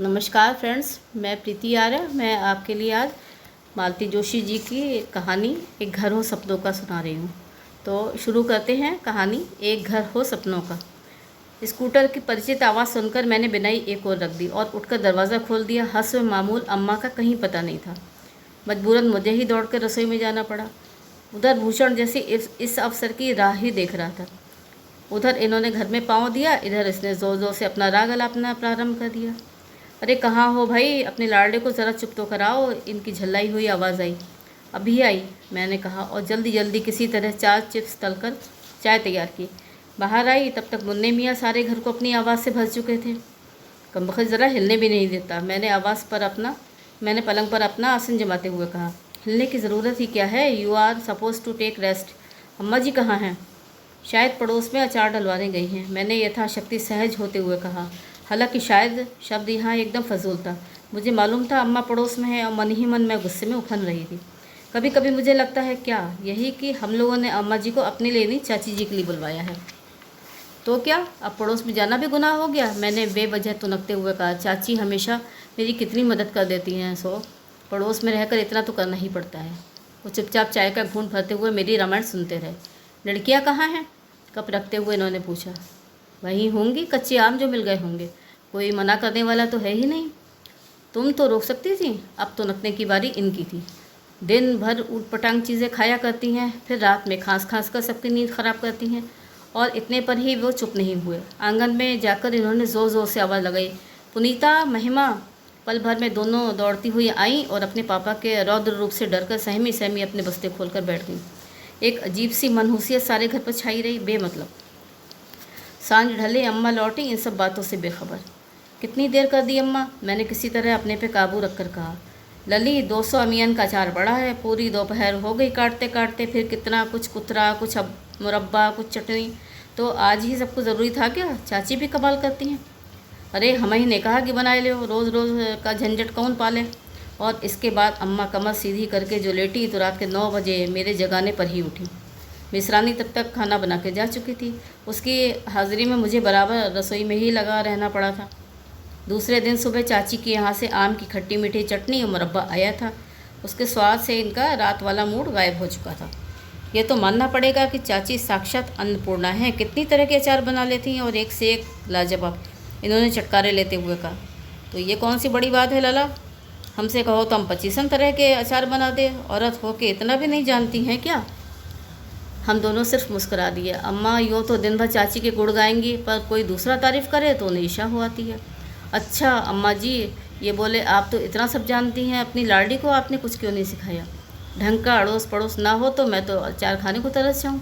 नमस्कार फ्रेंड्स, मैं प्रीति आर्य। मैं आपके लिए आज मालती जोशी जी की कहानी एक घर हो सपनों का सुना रही हूँ। तो शुरू करते हैं कहानी एक घर हो सपनों का। स्कूटर की परिचित आवाज़ सुनकर मैंने बिनाई एक ओर रख दी और उठकर दरवाज़ा खोल दिया। हस्ब मामूल अम्मा का कहीं पता नहीं था। मजबूरन मुझे ही दौड़कर रसोई में जाना पड़ा। उधर भूषण जैसे इस अवसर की राह ही देख रहा था। उधर इन्होंने घर में पाँव दिया, इधर इसने ज़ोर ज़ोर से अपना राग अलापना प्रारंभ कर दिया। अरे कहाँ हो भाई, अपने लाडले को ज़रा चुप तो कराओ। इनकी झल्लाई हुई आवाज़ आई। अभी आई, मैंने कहा और जल्दी जल्दी किसी तरह 4 चिप्स तलकर चाय तैयार की। बाहर आई तब तक मुन्ने मियाँ सारे घर को अपनी आवाज़ से भर चुके थे। कमबख्त ज़रा हिलने भी नहीं देता। मैंने पलंग पर अपना आसन जमाते हुए कहा, हिलने की ज़रूरत ही क्या है, you are suppose to take rest. अम्मा जी कहाँ हैं? शायद पड़ोस में अचार डलवाने गई हैं, मैंने यथाशक्ति सहज होते हुए कहा। हालांकि शायद शब्द यहाँ एकदम फजूल था। मुझे मालूम था अम्मा पड़ोस में है और मन ही मन मैं गुस्से में उफन रही थी। कभी कभी मुझे लगता है क्या यही कि हम लोगों ने अम्मा जी को अपने लिए नहीं चाची जी के लिए बुलवाया है। तो क्या अब पड़ोस में जाना भी गुनाह हो गया? मैंने बेवजह तुनकते हुए कहा। चाची हमेशा मेरी कितनी मदद कर देती हैं, सो पड़ोस में रहकर इतना तो करना ही पड़ता है। वो चुपचाप चाय का घूंट भरते हुए मेरी रामायण सुनते रहे। लड़कियाँ कहाँ हैं? कप रखते हुए इन्होंने पूछा। वहीं होंगी, कच्चे आम जो मिल गए होंगे। कोई मना करने वाला तो है ही नहीं। तुम तो रोक सकती थी। अब तो नकने की बारी इनकी थी। दिन भर ऊटपटांग चीज़ें खाया करती हैं, फिर रात में खांस खांस कर सबकी नींद खराब करती हैं। और इतने पर ही वो चुप नहीं हुए। आंगन में जाकर इन्होंने ज़ोर ज़ोर से आवाज़ लगाई, पुनीता, महिमा। पल भर में दोनों दौड़ती हुई आईं और अपने पापा के रौद्र रूप से डरकर सहमी सहमी अपने बस्ते खोलकर बैठ गईं। एक अजीब सी मनहूसियत सारे घर पर छाई रही, बेमतलब। सांझ ढले अम्मा लौटी इन सब बातों से बेखबर। कितनी देर कर दी अम्मा? मैंने किसी तरह अपने पे काबू रखकर कहा। लली, 200 अमियन का अचार पड़ा है। पूरी दोपहर हो गई काटते काटते, फिर कितना कुछ कुतरा, कुछ मुरब्बा, कुछ चटनी। तो आज ही सबको ज़रूरी था क्या? चाची भी कमाल करती हैं। अरे हम ही ने कहा कि बनाए लो, रोज़ रोज़ का झंझट कौन पाले। और इसके बाद अम्मा कमर सीधी करके जो लेटी तो रात के 9 बजे मेरे जगाने पर ही उठी। मिसरानी तब तक खाना बना के जा चुकी थी। उसकी हाज़िरी में मुझे बराबर रसोई में ही लगा रहना पड़ा था। दूसरे दिन सुबह चाची के यहाँ से आम की खट्टी मीठी चटनी और मुरब्बा आया था। उसके स्वाद से इनका रात वाला मूड गायब हो चुका था। यह तो मानना पड़ेगा कि चाची साक्षात अन्नपूर्णा हैं। कितनी तरह के अचार बना लेती हैं और एक से एक लाजवाब। इन्होंने चटकारे लेते हुए कहा, तो ये कौन सी बड़ी बात है लला? हमसे कहो तो हम 25 तरह के अचार बना दे। औरत हो के इतना भी नहीं जानती हैं क्या? हम दोनों सिर्फ मुस्कुरा दिए। अम्मा यूँ तो दिन भर चाची के गुण गाएंगी, पर कोई दूसरा तारीफ़ करे तो उन्हें ईर्ष्या हो आती है। अच्छा अम्मा जी, ये बोले आप तो इतना सब जानती हैं, अपनी लाडली को आपने कुछ क्यों नहीं सिखाया? ढंग का अड़ोस पड़ोस ना हो तो मैं तो अचार खाने को तरस जाऊँ।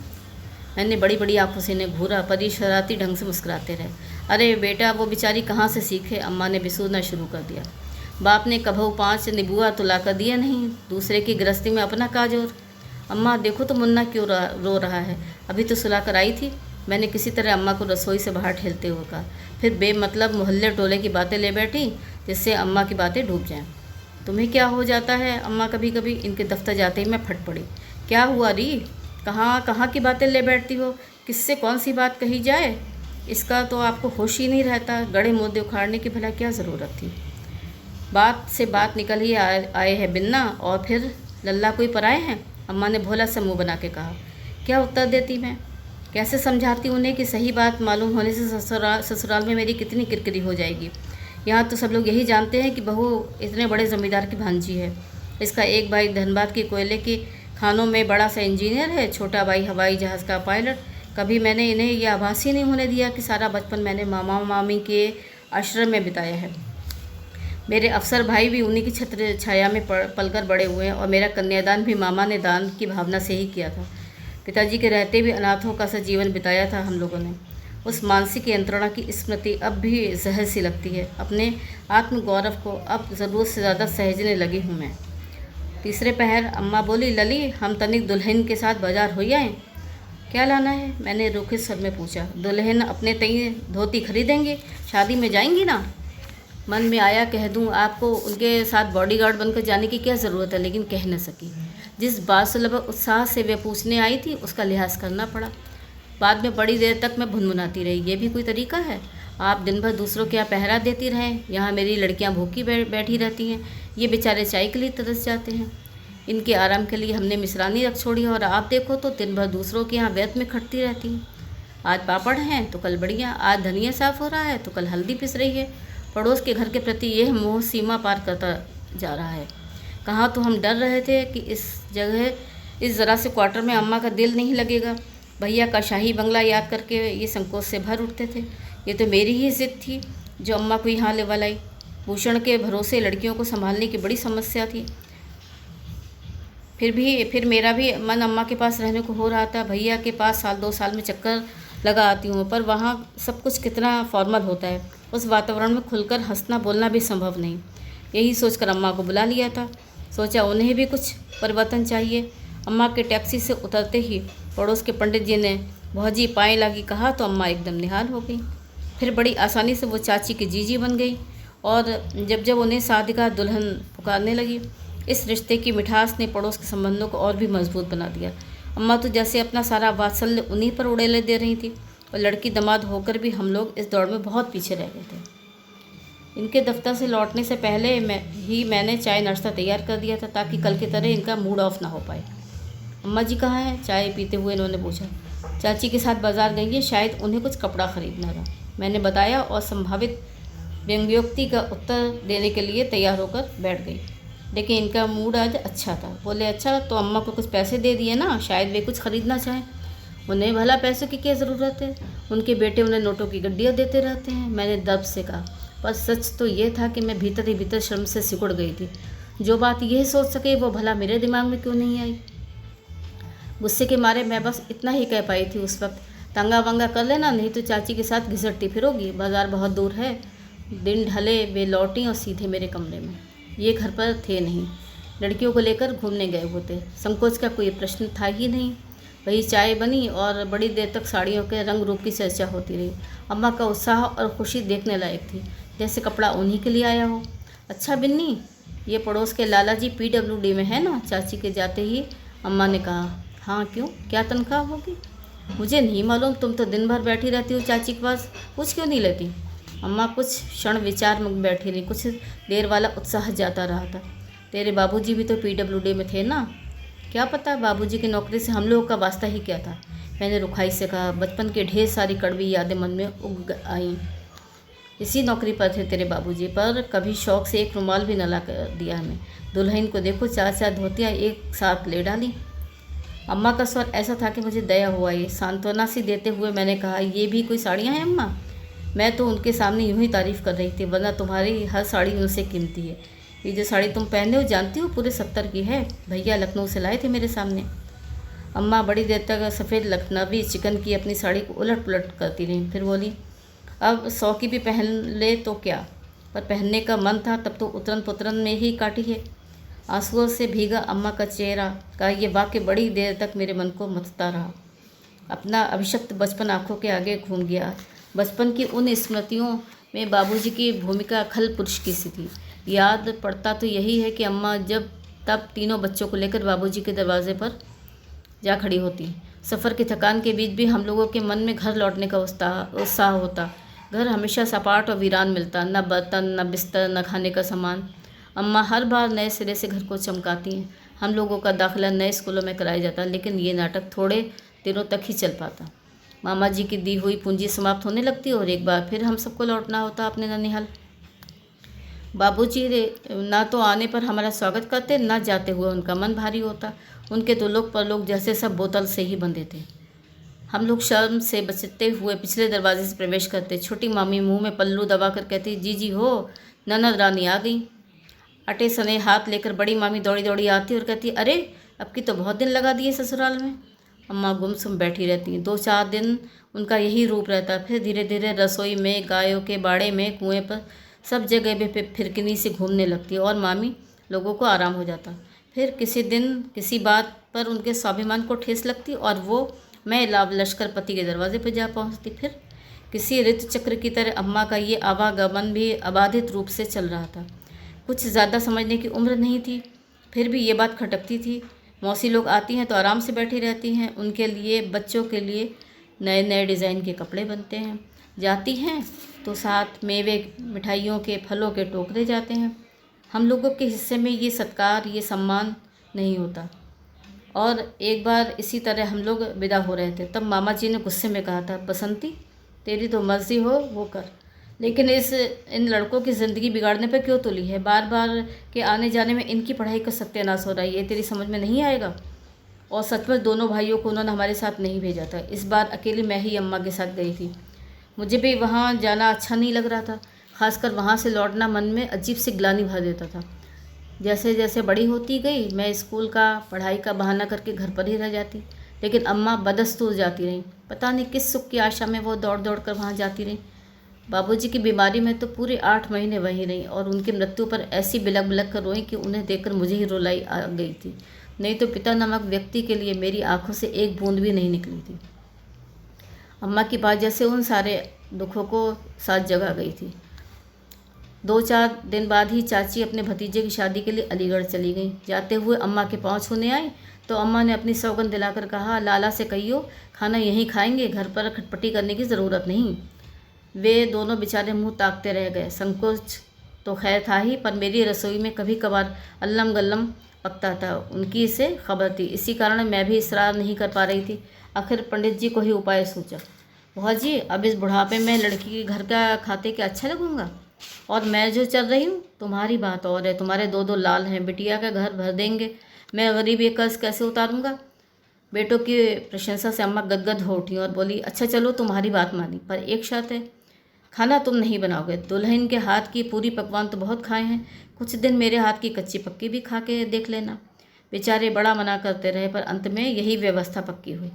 मैंने बड़ी बड़ी आंखों से इन्हें घूरा, पर ये शरारती ढंग से मुस्कुराते रहे। अरे बेटा, वो बेचारी कहाँ से सीखे? अम्मा ने बिसूरना शुरू कर दिया। बाप ने कभू 5 निबुआ तो ला कर दिया नहीं, दूसरे की गृहस्थी में अपना काजोर। अम्मा देखो तो मुन्ना क्यों रो रहा है, अभी तो सुला कर आई थी। मैंने किसी तरह अम्मा को रसोई से बाहर ठेलते हुए कहा। फिर बेमतलब मोहल्ले टोले की बातें ले बैठी, जिससे अम्मा की बातें डूब जाएं। तुम्हें क्या हो जाता है अम्मा? कभी कभी इनके दफ्तर जाते ही मैं फट पड़ी। क्या हुआ री? कहाँ कहाँ की बातें ले बैठती हो? किससे कौन सी बात कही जाए, इसका तो आपको होश ही नहीं रहता। गड़े मुद्दे उखाड़ने की भला क्या ज़रूरत थी? बात से बात निकल ही आए हैं बिन्ना, और फिर लल्ला कोई पराए हैं? अम्मा ने भोला सा मुँह बना के कहा। क्या उत्तर देती मैं? कैसे समझाती उन्हें कि सही बात मालूम होने से ससुराल में मेरी कितनी किरकिरी हो जाएगी। यहाँ तो सब लोग यही जानते हैं कि बहू इतने बड़े ज़मींदार की भांजी है। इसका एक भाई धनबाद की कोयले की खानों में बड़ा सा इंजीनियर है, छोटा भाई हवाई जहाज़ का पायलट। कभी मैंने इन्हें यह आभास ही नहीं होने दिया कि सारा बचपन मैंने मामा मामी के आश्रम में बिताया है। मेरे अफसर भाई भी उन्हीं की छत्र छाया में पलकर बड़े हुए हैं, और मेरा कन्यादान भी मामा ने दान की भावना से ही किया था। पिताजी के रहते भी अनाथों का सा जीवन बिताया था हम लोगों ने। उस मानसिक यंत्रणा की स्मृति अब भी जहर सी लगती है। अपने आत्मगौरव को अब ज़रूरत से ज़्यादा सहेजने लगी हूँ मैं। तीसरे पहर अम्मा बोली, लली हम तनिक दुल्हन के साथ बाजार हो आएँ। क्या लाना है? मैंने रूखे स्वर में पूछा। दुल्हन अपने तई धोती खरीदेंगे, शादी में जाएंगी ना। मन में आया कह दूं आपको उनके साथ बॉडीगार्ड बनकर जाने की क्या ज़रूरत है, लेकिन कह न सकी। जिस बासुलब उत्साह से वे पूछने आई थी उसका लिहाज करना पड़ा। बाद में बड़ी देर तक मैं भुनभुनाती रही। ये भी कोई तरीका है? आप दिन भर दूसरों के यहाँ पहरा देती रहें, यहाँ मेरी लड़कियाँ भूखी बैठी रहती हैं। ये बेचारे चाय के लिए तरस जाते हैं। इनके आराम के लिए हमने मिश्रानी रख छोड़ी है और आप देखो तो दिन भर दूसरों के यहाँ व्यर्थ में खटती रहती हैं। आज पापड़ हैं तो कल बढ़िया, आज धनिया साफ़ हो रहा है तो कल हल्दी पिस रही है। पड़ोस के घर के प्रति यह मोह सीमा पार करता जा रहा है। कहाँ तो हम डर रहे थे कि इस ज़रा से क्वार्टर में अम्मा का दिल नहीं लगेगा। भैया का शाही बंगला याद करके ये संकोच से भर उठते थे। ये तो मेरी ही जिद थी जो अम्मा को यहाँ ले लाई। भूषण के भरोसे लड़कियों को संभालने की बड़ी समस्या थी। फिर मेरा भी मन अम्मा के पास रहने को हो रहा था। भैया के पास साल 2 साल में चक्कर लगा आती हूँ, पर वहाँ सब कुछ कितना फॉर्मल होता है। उस वातावरण में खुलकर हंसना बोलना भी संभव नहीं। यही सोचकर अम्मा को बुला लिया था। सोचा उन्हें भी कुछ परिवर्तन चाहिए। अम्मा के टैक्सी से उतरते ही पड़ोस के पंडित जी ने भौजी पाए लागी कहा तो अम्मा एकदम निहाल हो गई। फिर बड़ी आसानी से वो चाची की जीजी बन गई और जब उन्हें शादी का दुल्हन पुकारने लगी। इस रिश्ते की मिठास ने पड़ोस के संबंधों को और भी मजबूत बना दिया। अम्मा तो जैसे अपना सारा वात्सल्य उन्हीं पर उड़ेले दे रही थी और लड़की दामाद होकर भी हम लोग इस दौड़ में बहुत पीछे रह गए थे। इनके दफ्तर से लौटने से पहले मैंने चाय नाश्ता तैयार कर दिया था ताकि कल की तरह इनका मूड ऑफ ना हो पाए। अम्मा जी कहाँ हैं? चाय पीते हुए इन्होंने पूछा। चाची के साथ बाज़ार गई है, शायद उन्हें कुछ कपड़ा ख़रीदना था, मैंने बताया और संभावित व्यंग्योक्ति का उत्तर देने के लिए तैयार होकर बैठ गई। लेकिन इनका मूड आज अच्छा था। बोले अच्छा तो अम्मा को कुछ पैसे दे दिए ना, शायद वे कुछ ख़रीदना चाहें। उन्हें भला पैसों की क्या ज़रूरत है? उनके बेटे उन्हें नोटों की गड्डियाँ देते रहते हैं, मैंने दर्द से कहा। पर सच तो ये था कि मैं भीतर ही भीतर शर्म से सिकुड़ गई थी। जो बात यह सोच सके वो भला मेरे दिमाग में क्यों नहीं आई। गुस्से के मारे मैं बस इतना ही कह पाई थी उस वक्त, तंगा वंगा कर लेना, नहीं तो चाची के साथ घिसटती फिरोगी। बाज़ार बहुत दूर है। दिन ढले वे लौटी और सीधे मेरे कमरे में। ये घर पर थे नहीं, लड़कियों को लेकर घूमने गए होते। संकोच का कोई प्रश्न था ही नहीं। वही चाय बनी और बड़ी देर तक साड़ियों के रंग रूप की चर्चा होती रही। अम्मा का उत्साह और खुशी देखने लायक थी, जैसे कपड़ा उन्हीं के लिए आया हो। अच्छा बिन्नी, ये पड़ोस के लाला जी PWD में है ना? चाची के जाते ही अम्मा ने कहा। हाँ क्यों, क्या तनख्वाह होगी? मुझे नहीं मालूम, तुम तो दिन भर बैठी रहती हो चाची के पास, पूछ क्यों नहीं लेती? अम्मा कुछ क्षण विचार में बैठी रही। कुछ देर वाला उत्साह जाता रहा था। तेरे बाबूजी भी तो PWD में थे ना? क्या पता, बाबूजी की नौकरी से हम लोगों का वास्ता ही क्या था, मैंने रुखाई से कहा। बचपन की ढेर सारी कड़वी यादें मन में उग आईं। इसी नौकरी पर थे तेरे बाबूजी, पर कभी शौक से एक रुमाल भी न ला कर दिया हमें। दुल्हन को देखो, 4 धोतियाँ एक साथ ले डाली। अम्मा का स्वर ऐसा था कि मुझे दया हुआ। ये सांत्वना सी देते हुए मैंने कहा, ये भी कोई साड़ियाँ हैं अम्मा? मैं तो उनके सामने यूं ही तारीफ़ कर रही थी, वरना तुम्हारी हर साड़ी उनसे कीमती है। ये जो साड़ी तुम पहने हो जानती हो पूरे 70 की है, भैया लखनऊ से लाए थे मेरे सामने। अम्मा बड़ी देर तक सफ़ेद लखनवी चिकन की अपनी साड़ी को उलट पुलट करती रही, फिर बोली, अब 100 की भी पहन ले तो क्या, पर पहनने का मन था तब तो उतरन पुतरन में ही काटी है। आंसुओं से भीगा अम्मा का चेहरा का ये वाक्य बड़ी देर तक मेरे मन को मथता रहा। अपना अभिशप्त बचपन आंखों के आगे घूम गया। बचपन की उन स्मृतियों में बाबूजी की भूमिका खल पुरुष की सी थी। याद पड़ता तो यही है कि अम्मा जब तब तीनों बच्चों को लेकर बाबूजी के दरवाजे पर जा खड़ी होती। सफ़र की थकान के बीच भी हम लोगों के मन में घर लौटने का उत्साह होता। घर हमेशा सपाट और वीरान मिलता, न बर्तन, न बिस्तर, न खाने का सामान। अम्मा हर बार नए सिरे से घर को चमकाती हैं। हम लोगों का दाखिला नए स्कूलों में कराया जाता, लेकिन ये नाटक थोड़े दिनों तक ही चल पाता। मामा जी की दी हुई पूंजी समाप्त होने लगती और एक बार फिर हम सबको लौटना होता अपने ननिहाल। बाबूजी ना तो आने पर हमारा स्वागत करते, ना जाते हुए उनका मन भारी होता। उनके तो लोग परलोक जैसे सब बोतल से ही बंधे थे। हम लोग शर्म से बचते हुए पिछले दरवाजे से प्रवेश करते। छोटी मामी मुंह में पल्लू दबा कर कहती, जी हो, ननद रानी आ गई। अटे सने हाथ लेकर बड़ी मामी दौड़ी दौड़ी आती और कहती, अरे अब की तो बहुत दिन लगा दिए ससुराल में। अम्मा गुमसुम बैठी रहती हैं। 2-4 दिन उनका यही रूप रहता, फिर धीरे धीरे रसोई में, गायों के बाड़े में, कुएं पर, सब जगह पे फिरकनी से घूमने लगती और मामी लोगों को आराम हो जाता। फिर किसी दिन किसी बात पर उनके स्वाभिमान को ठेस लगती और वो मैं लाभ लश्कर पति के दरवाजे पर जा पहुंचती। फिर किसी ऋतु चक्र की तरह अम्मा का ये आवागमन भी अबाधित रूप से चल रहा था। कुछ ज़्यादा समझने की उम्र नहीं थी, फिर भी ये बात खटकती थी। मौसी लोग आती हैं तो आराम से बैठी रहती हैं, उनके लिए, बच्चों के लिए नए नए डिज़ाइन के कपड़े बनते हैं। जाती हैं तो साथ मेवे, मिठाइयों के, फलों के टोकरे जाते हैं। हम लोगों के हिस्से में ये सत्कार, ये सम्मान नहीं होता। और एक बार इसी तरह हम लोग विदा हो रहे थे, तब मामा जी ने गुस्से में कहा था, बसंती तेरी तो मर्जी हो वो कर, लेकिन इन लड़कों की ज़िंदगी बिगाड़ने पर क्यों तुली है? बार बार के आने जाने में इनकी पढ़ाई का सत्यानाश हो रहा है, ये तेरी समझ में नहीं आएगा। और सचमुच दोनों भाइयों को उन्होंने हमारे साथ नहीं भेजा था। इस बार अकेली मैं ही अम्मा के साथ गई थी। मुझे भी वहाँ जाना अच्छा नहीं लग रहा था, खासकर वहाँ से लौटना मन में अजीब सी ग्लानि भर देता था। जैसे जैसे बड़ी होती गई, मैं स्कूल का, पढ़ाई का बहाना करके घर पर ही रह जाती, लेकिन अम्मा बदस्तूर जाती रहीं। पता नहीं किस सुख की आशा में वो दौड़ दौड़ कर वहाँ जाती रहीं। बाबूजी की बीमारी में तो पूरे 8 महीने वहीं रहीं और उनकी मृत्यु पर ऐसी बिलख बिलख कर रोई कि उन्हें देखकर मुझे ही रुलाई आ गई थी। नहीं तो पिता नामक व्यक्ति के लिए मेरी आंखों से एक बूंद भी नहीं निकली थी। अम्मा की बात जैसे उन सारे दुखों को साथ जगा गई थी। 2-4 दिन बाद ही चाची अपने भतीजे की शादी के लिए अलीगढ़ चली गई। जाते हुए अम्मा के पाँव छूने आई तो अम्मा ने अपनी सौगंध दिलाकर कहा, लाला से कहियो खाना यहीं खाएंगे, घर पर खटपटी करने की ज़रूरत नहीं। वे दोनों बेचारे मुंह ताकते रह गए। संकोच तो खैर था ही, पर मेरी रसोई में कभी कभार अल्लम गल्लम पकता था, उनकी इसे खबर थी। इसी कारण मैं भी इसरार नहीं कर पा रही थी। आखिर पंडित जी को ही उपाय सोचा। बुआ जी, अब इस बुढ़ापे में लड़की के घर का खाते क्या अच्छा लगूंगा? और मैं जो चल रही हूँ, तुम्हारी बात और है, तुम्हारे 2-2 लाल हैं, बिटिया का घर भर देंगे, मैं गरीब ये कर्ज कैसे उतारूँगा? बेटों की प्रशंसा से अम्मा गदगद हो उठी और बोली, अच्छा चलो तुम्हारी बात मानी, पर एक शर्त है, खाना तुम नहीं बनाओगे। दुल्हन के हाथ की पूरी पकवान तो बहुत खाए हैं, कुछ दिन मेरे हाथ की कच्ची पक्की भी खा के देख लेना। बेचारे बड़ा मना करते रहे, पर अंत में यही व्यवस्था पक्की हुई।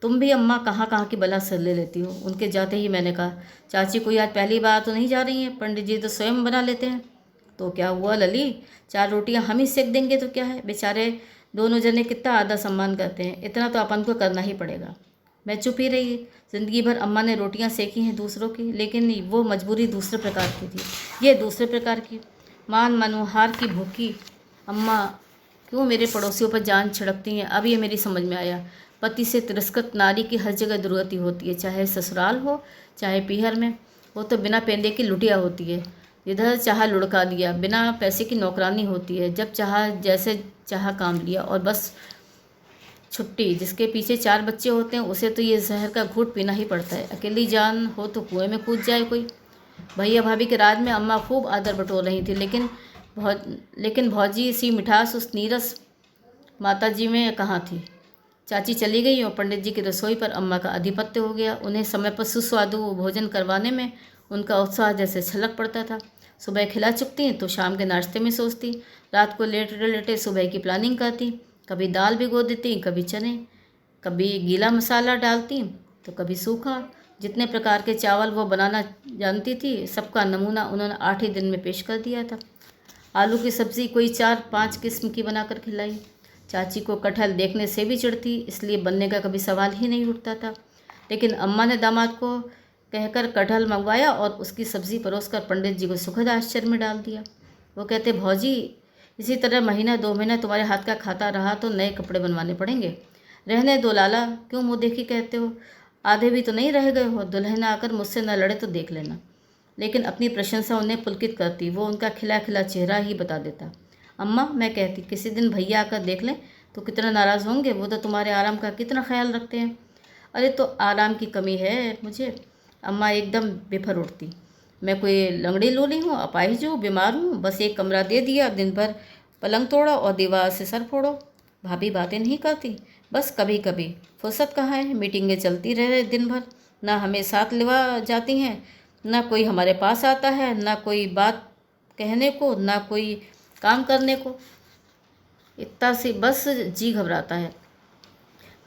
तुम भी अम्मा कहाँ कहाँ की बला सर ले लेती हो। उनके जाते ही मैंने कहा, चाची कोई आज पहली बार तो नहीं जा रही हैं, पंडित जी तो स्वयं बना लेते हैं। तो क्या हुआ लली, 4 रोटियां हम ही सेक देंगे तो क्या है, बेचारे दोनों जने कितना आदर सम्मान करते हैं, इतना तो अपन को करना ही पड़ेगा। मैं चुप ही रही। ज़िंदगी भर अम्मा ने रोटियां सेकी हैं दूसरों की, लेकिन वो मजबूरी दूसरे प्रकार की थी, ये दूसरे प्रकार की। मान मनोहार की भूखी अम्मा क्यों मेरे पड़ोसियों पर जान छिड़कती हैं, अब ये मेरी समझ में आया। पति से तिरस्कृत नारी की हर जगह दुर्गति होती है, चाहे ससुराल हो चाहे पीहर में। वो तो बिना पेंदे की लुटिया होती है, इधर चाहा लुढ़का दिया, बिना पैसे की नौकरानी होती है, जब चाहा जैसे चाहा काम लिया और बस छुट्टी। जिसके पीछे 4 बच्चे होते हैं उसे तो ये जहर का घूंट पीना ही पड़ता है। अकेली जान हो तो कुएं में कूद जाए कोई। भैया भाभी के राज में अम्मा खूब आदर बटोर रही थी, लेकिन भौजी सी मिठास उस नीरस माता जी में कहाँ थी। चाची चली गई और पंडित जी की रसोई पर अम्मा का आधिपत्य हो गया। उन्हें समय पर सुस्वादु भोजन करवाने में उनका उत्साह जैसे छलक पड़ता था। सुबह खिला चुकती तो शाम के नाश्ते में सोचती, रात को लेटे लेटे सुबह की प्लानिंग करती। कभी दाल भिगो देती, कभी चने, कभी गीला मसाला डालती तो कभी सूखा। जितने प्रकार के चावल वो बनाना जानती थी, सबका नमूना उन्होंने 8 ही दिन में पेश कर दिया था। आलू की सब्ज़ी कोई 4-5 किस्म की बनाकर खिलाई। चाची को कटहल देखने से भी चिढ़ती, इसलिए बनने का कभी सवाल ही नहीं उठता था। लेकिन अम्मा ने दामाद को कहकर कटहल मंगवाया और उसकी सब्ज़ी परोसकर पंडित जी को सुखद आश्चर्य में डाल दिया। वो कहते, भौजी इसी तरह महीना 2 महीना तुम्हारे हाथ का खाता रहा तो नए कपड़े बनवाने पड़ेंगे। रहने दो लाला, क्यों मुँह देखी कहते हो, आधे भी तो नहीं रह गए हो। दुल्हन आकर मुझसे न लड़े तो देख लेना। लेकिन अपनी प्रशंसा उन्हें पुलकित करती, वो उनका खिला खिला चेहरा ही बता देता। अम्मा, मैं कहती किसी दिन भैया आकर देख लें तो कितना नाराज़ होंगे, वो तो तुम्हारे आराम का कितना ख्याल रखते हैं। अरे तो आराम की कमी है मुझे। अम्मा एकदम बेफर उठती, मैं कोई लंगड़ी लोली हूँ, अपाहिज हूँ, बीमार हूँ, बस एक कमरा दे दिया, दिन भर पलंग तोड़ो और दीवार से सर फोड़ो। भाभी बातें नहीं करती, बस कभी कभी। फुर्सत कहाँ है, मीटिंगें चलती रहे दिन भर, ना हमें साथ लिवा जाती हैं, ना कोई हमारे पास आता है, ना कोई बात कहने को, ना कोई काम करने को। इतना सी बस जी घबराता है।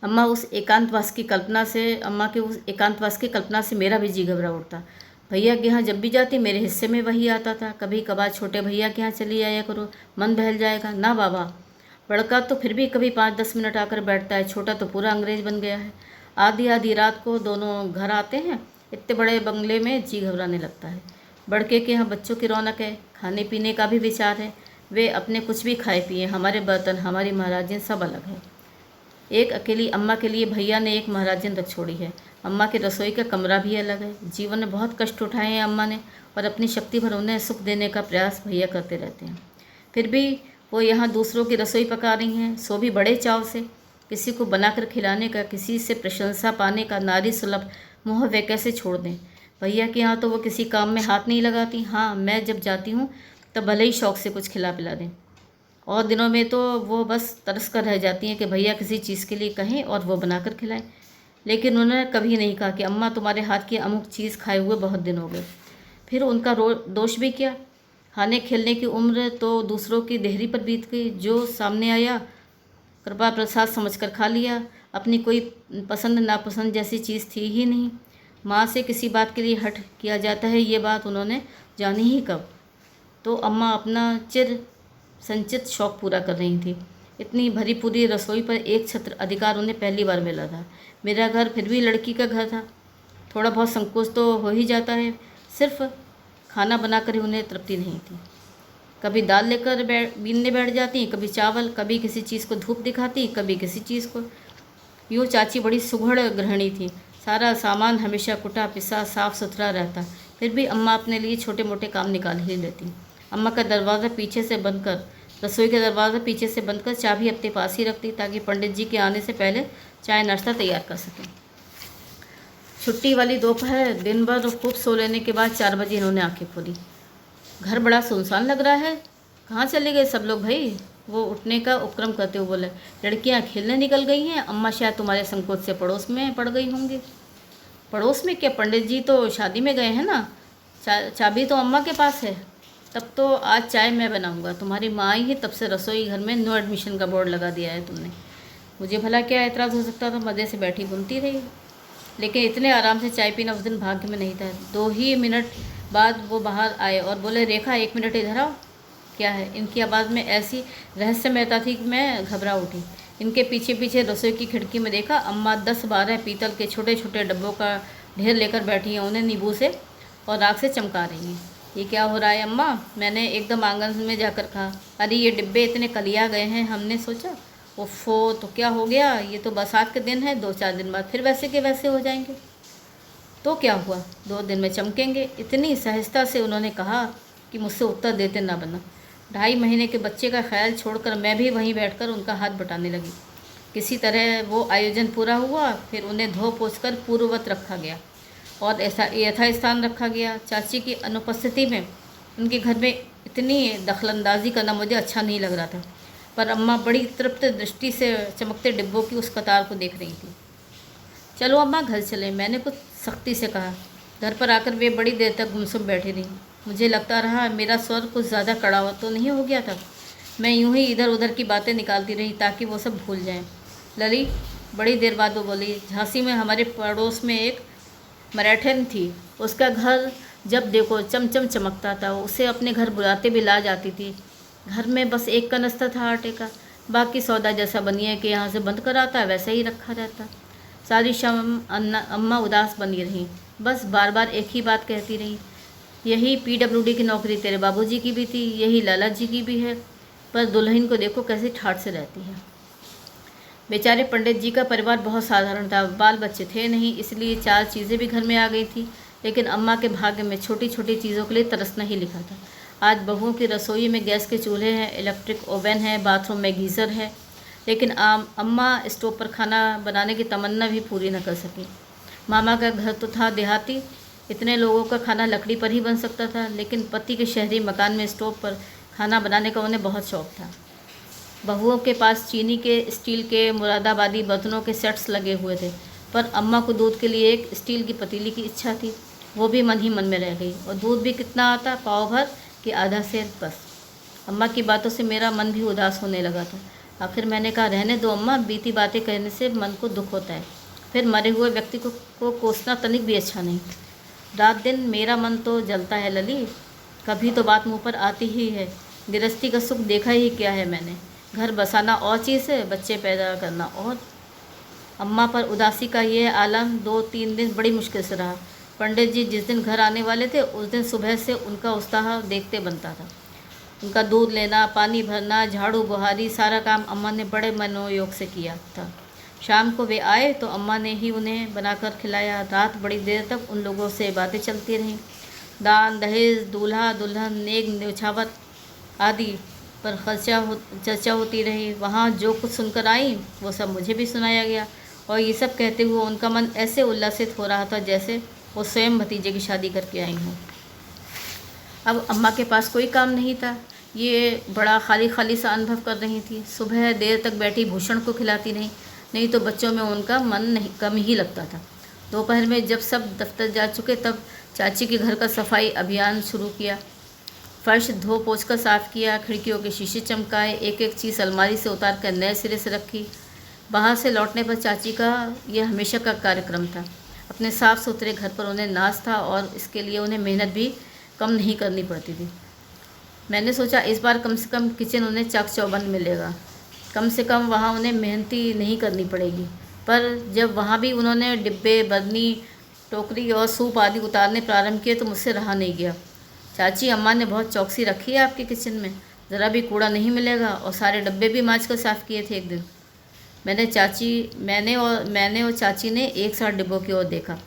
अम्मा के उस एकांतवास की कल्पना से मेरा भी जी घबरा उठता। भैया के यहाँ जब भी जाती मेरे हिस्से में वही आता था। कभी कभार छोटे भैया के यहाँ चली आया करो, मन बहल जाएगा। ना बाबा, बड़का तो फिर भी कभी 5-10 मिनट आकर बैठता है, छोटा तो पूरा अंग्रेज बन गया है। आधी आधी रात को दोनों घर आते हैं। इतने बड़े बंगले में जी घबराने लगता है। बड़के के यहाँ बच्चों की रौनक है, खाने पीने का भी विचार है। वे अपने कुछ भी खाए पिए, हमारे बर्तन, हमारी महाराजें सब अलग है। एक अकेली अम्मा के लिए भैया ने एक महाराजन रख छोड़ी है। अम्मा के रसोई का कमरा भी अलग है। जीवन में बहुत कष्ट उठाए हैं अम्मा ने, और अपनी शक्ति भर उन्हें सुख देने का प्रयास भैया करते रहते हैं। फिर भी वो यहाँ दूसरों की रसोई पका रही हैं, सो भी बड़े चाव से। किसी को बनाकर खिलाने का, किसी से प्रशंसा पाने का नारी सुलभ मोह वे कैसे छोड़ दें। भैया के यहाँ तो वो किसी काम में हाथ नहीं लगाती। हाँ, मैं जब जाती हूँ तब भले ही शौक़ से कुछ खिला पिला दें, और दिनों में तो वो बस तरस कर रह जाती हैं कि भैया किसी चीज़ के लिए कहें और वो बनाकर खिलाएं। लेकिन उन्होंने कभी नहीं कहा कि अम्मा तुम्हारे हाथ की अमुक चीज़ खाए हुए बहुत दिन हो गए। फिर उनका दोष भी क्या। खाने खेलने की उम्र तो दूसरों की देहरी पर बीत गई। जो सामने आया कृपा प्रसाद समझकर खा लिया। अपनी कोई पसंद नापसंद जैसी चीज़ थी ही नहीं। माँ से किसी बात के लिए हट किया जाता है, ये बात उन्होंने जानी ही कब। तो अम्मा अपना चिर संचित शौक़ पूरा कर रही थी। इतनी भरी पूरी रसोई पर एक छत्र अधिकार उन्हें पहली बार मिला था। मेरा घर फिर भी लड़की का घर था। थोड़ा बहुत संकोच तो हो ही जाता है। सिर्फ खाना बनाकर ही उन्हें तृप्ति नहीं थी। कभी दाल लेकर बीनने बैठ जाती, कभी चावल, कभी किसी चीज़ को धूप दिखाती, कभी किसी चीज़ को। यूँ चाची बड़ी सुघड़ गृहिणी थी। सारा सामान हमेशा कुटा पिसा साफ़ सुथरा रहता। फिर भी अम्मा अपने लिए छोटे मोटे काम निकाल ही लेती। अम्मा का दरवाज़ा पीछे से बंद कर रसोई का दरवाज़ा पीछे से बंद कर चाबी अपने पास ही रखती, ताकि पंडित जी के आने से पहले चाय नाश्ता तैयार कर सकें। छुट्टी वाली दोपहर दिन भर खूब सो लेने के बाद 4 बजे इन्होंने आंखें खोली। घर बड़ा सुनसान लग रहा है, कहाँ चले गए सब लोग भाई। वो उठने का उपक्रम करते हुए बोले, लड़कियाँ खेलने निकल गई हैं, अम्मा शायद तुम्हारे संकोच से पड़ोस में पड़ गई होंगी। पड़ोस में क्या, पंडित जी तो शादी में गए हैं ना। चाबी तो अम्मा के पास है। तब तो आज चाय मैं बनाऊंगा। तुम्हारी माँ ही तब से रसोई घर में नो एडमिशन का बोर्ड लगा दिया है तुमने। मुझे भला क्या एतराज़ हो सकता था, मज़े से बैठी बुनती रही। लेकिन इतने आराम से चाय पीना उस दिन भाग्य में नहीं था। 2 ही मिनट बाद वो बाहर आए और बोले, रेखा 1 मिनट इधर आओ। क्या है। इनकी आवाज़ में ऐसी रहस्यमयता थी कि मैं घबरा उठी। इनके पीछे पीछे रसोई की खिड़की में देखा, अम्मा 10-12 पीतल के छोटे छोटे डब्बों का ढेर लेकर बैठी हैं, उन्हें नींबू से और आग से चमका रही हैं। ये क्या हो रहा है अम्मा। मैंने एकदम आंगन में जाकर कहा, अरे ये डिब्बे इतने कलिया गए हैं। हमने सोचा ओफो, तो क्या हो गया, ये तो बरसात के दिन है, 2-4 दिन बाद फिर वैसे के वैसे हो जाएंगे। तो क्या हुआ, 2 दिन में चमकेंगे। इतनी सहजता से उन्होंने कहा कि मुझसे उत्तर देते ना बना। 2.5 महीने के बच्चे का ख्याल छोड़कर मैं भी वहीं बैठकर उनका हाथ बटाने लगी। किसी तरह वो आयोजन पूरा हुआ। फिर उन्हें धो पोंछ कर पूर्ववत रखा गया और ऐसा यथास्थान रखा गया। चाची की अनुपस्थिति में उनके घर में इतनी दखलंदाजी करना मुझे अच्छा नहीं लग रहा था, पर अम्मा बड़ी तृप्त दृष्टि से चमकते डिब्बों की उस कतार को देख रही थी। चलो अम्मा घर चले, मैंने कुछ सख्ती से कहा। घर पर आकर वे बड़ी देर तक गुमसुम बैठी रहीं। मुझे लगता रहा मेरा स्वर कुछ ज़्यादा कड़ा तो नहीं हो गया था। मैं यूं ही इधर उधर की बातें निकालती रही ताकि वो सब भूल जाएं। लली बड़ी देर बाद वो बोली, झांसी में हमारे पड़ोस में एक मराठन थी। उसका घर जब देखो चमचम चमकता था। उसे अपने घर बुलाते भी ला जाती थी। घर में बस एक कनस्तर था आटे का, बाकी सौदा जैसा बनिए कि यहाँ से बंद कराता वैसा ही रखा रहता। सारी शाम अम्मा उदास बनी रही, बस बार बार एक ही बात कहती रही, यही PWD की नौकरी तेरे बाबूजी की भी थी, यही लाला जी की भी है, पर दुल्हन को देखो कैसी ठाठ से रहती है। बेचारे पंडित जी का परिवार बहुत साधारण था, बाल बच्चे थे नहीं, इसलिए 4 चीज़ें भी घर में आ गई थी। लेकिन अम्मा के भाग्य में छोटी छोटी चीज़ों के लिए तरसना ही लिखा था। आज बहुओं की रसोई में गैस के चूल्हे हैं, इलेक्ट्रिक ओवन है, बाथरूम में गीज़र है, लेकिन अम्मा स्टोव पर खाना बनाने की तमन्ना भी पूरी न कर सकी। मामा का घर तो था देहाती, इतने लोगों का खाना लकड़ी पर ही बन सकता था, लेकिन पति के शहरी मकान में स्टोव पर खाना बनाने का उन्हें बहुत शौक़ था। बहुओं के पास चीनी के, स्टील के, मुरादाबादी बर्तनों के सेट्स लगे हुए थे, पर अम्मा को दूध के लिए एक स्टील की पतीली की इच्छा थी। वो भी मन ही मन में रह गई, और दूध भी कितना आता, पाव भर कि आधा सेर बस। अम्मा की बातों से मेरा मन भी उदास होने लगा था। आखिर मैंने कहा, रहने दो अम्मा, बीती बातें कहने से मन को दुख होता है, फिर मरे हुए व्यक्ति को कोसना तनिक भी अच्छा नहीं। रात दिन मेरा मन तो जलता है लली, कभी तो बात मुँह पर आती ही है। गृहस्थी का सुख देखा ही क्या है मैंने, घर बसाना और चीज़ है, बच्चे पैदा करना और। अम्मा पर उदासी का यह आलम 2-3 दिन बड़ी मुश्किल से रहा। पंडित जी जिस दिन घर आने वाले थे उस दिन सुबह से उनका उत्साह देखते बनता था। उनका दूध लेना, पानी भरना, झाड़ू बुहारी, सारा काम अम्मा ने बड़े मनोयोग से किया था। शाम को वे आए तो अम्मा ने ही उन्हें बनाकर खिलाया। रात बड़ी देर तक उन लोगों से बातें चलती रहीं। दान दहेज, दूल्हा दुल्हन, नेक न्योछावत आदि पर चर्चा होती रही। वहाँ जो कुछ सुनकर आई वो सब मुझे भी सुनाया गया, और ये सब कहते हुए उनका मन ऐसे उल्लासित हो रहा था जैसे वो स्वयं भतीजे की शादी करके आई हों। अब अम्मा के पास कोई काम नहीं था। ये बड़ा खाली खाली सा अनुभव कर रही थी। सुबह देर तक बैठी भूषण को खिलाती नहीं तो बच्चों में उनका मन नहीं कम ही लगता था। दोपहर में जब सब दफ्तर जा चुके तब चाची के घर का सफाई अभियान शुरू किया। फर्श धो पोंछ कर साफ़ किया, खिड़कियों के शीशे चमकाए, एक एक चीज़ अलमारी से उतार कर नए सिरे से रखी। बाहर से लौटने पर चाची का यह हमेशा का कार्यक्रम था। अपने साफ़ सुथरे घर पर उन्हें नाज था और इसके लिए उन्हें मेहनत भी कम नहीं करनी पड़ती थी। मैंने सोचा इस बार कम से कम किचन उन्हें चाक चौबंद मिलेगा, कम से कम वहाँ उन्हें मेहनती नहीं करनी पड़ेगी। पर जब वहाँ भी उन्होंने डिब्बे, बरनी, टोकरी और सूप आदि उतारने प्रारंभ किए तो मुझसे रहा नहीं गया। चाची, अम्मा ने बहुत चौकसी रखी है आपके किचन में, ज़रा भी कूड़ा नहीं मिलेगा, और सारे डब्बे भी मांज कर साफ़ किए थे एक दिन। मैंने और चाची ने एक साथ डिब्बों की ओर देखा।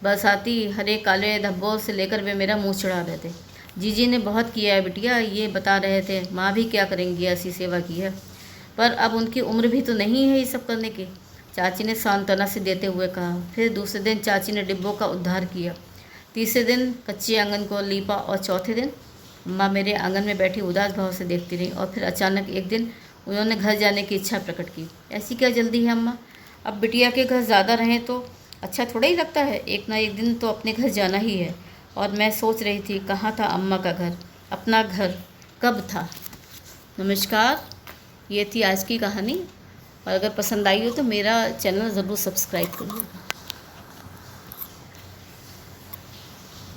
बरसाती हरे काले धब्बों से लेकर वे मेरा मुंह चढ़ा रहे थे। जीजी ने बहुत किया है बिटिया, ये बता रहे थे, माँ भी क्या करेंगी, ऐसी सेवा की है, पर अब उनकी उम्र भी तो नहीं है ये सब करने की, चाची ने सांत्वना से देते हुए कहा। फिर दूसरे दिन चाची ने डिब्बों का उद्धार किया, तीसरे दिन कच्चे आंगन को लीपा, और चौथे दिन अम्मा मेरे आंगन में बैठी उदास भाव से देखती रही। और फिर अचानक एक दिन उन्होंने घर जाने की इच्छा प्रकट की। ऐसी क्या जल्दी है अम्मा, अब बिटिया के घर ज़्यादा रहें तो अच्छा थोड़ा ही लगता है, एक ना एक दिन तो अपने घर जाना ही है। और मैं सोच रही थी कहाँ था अम्मा का घर, अपना घर कब था। नमस्कार, ये थी आज की कहानी, और अगर पसंद आई हो तो मेरा चैनल ज़रूर सब्सक्राइब करिएगा।